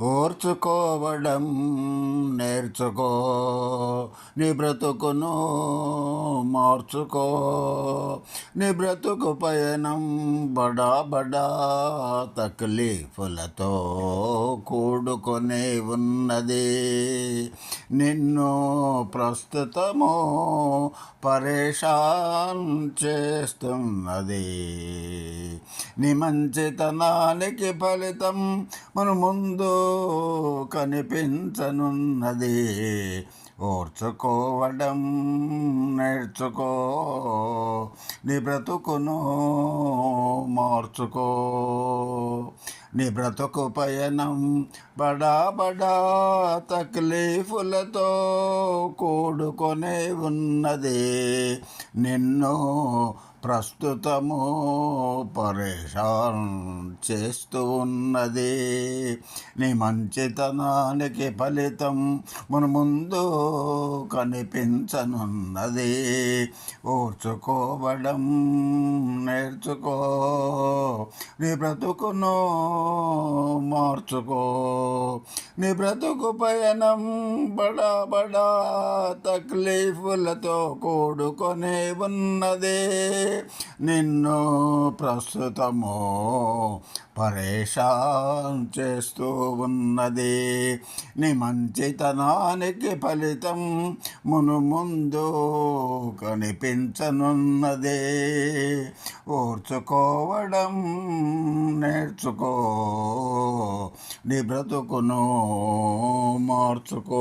ఓర్చుకోవడం నేర్చుకో, నీ బ్రతుకును మార్చుకో. నీ బ్రతుకు పయనం బడా బడా తక్లీఫులతో కూడుకొని ఉన్నది. నిన్ను ప్రస్తుతము పరేషాన్ చేస్తున్నది. నీ మంచితనానికి ఫలితం మన ముందు కనిపించనున్నది. ఓర్చుకోవడం నేర్చుకో, నీ బ్రతుకును మార్చుకో. నీ బ్రతుకు పయనం బడా బడా తక్లీఫులతో కూడుకొనే ఉన్నది. నిన్ను ప్రస్తుతము పరేషాన్ చేస్తూ ఉన్నది. నీ మంచితనానికి ఫలితం మన ముందు కనిపించనున్నది. ఓర్చుకోవడం నేర్చుకో, నీ బ్రతుకును మార్చుకో. నీ బ్రతుకు పయనం బడా బడా తక్లీఫులతో కూడుకొని ఉన్నది. నిన్ను ప్రస్తుతము పరేషాన్ చేస్తూ ఉన్నది. నీ మంచితనానికి ఫలితం ముందు కనిపించనున్నది. ఓర్చుకోవడం నేర్చుకో, నీ బ్రతుకును మార్చుకో.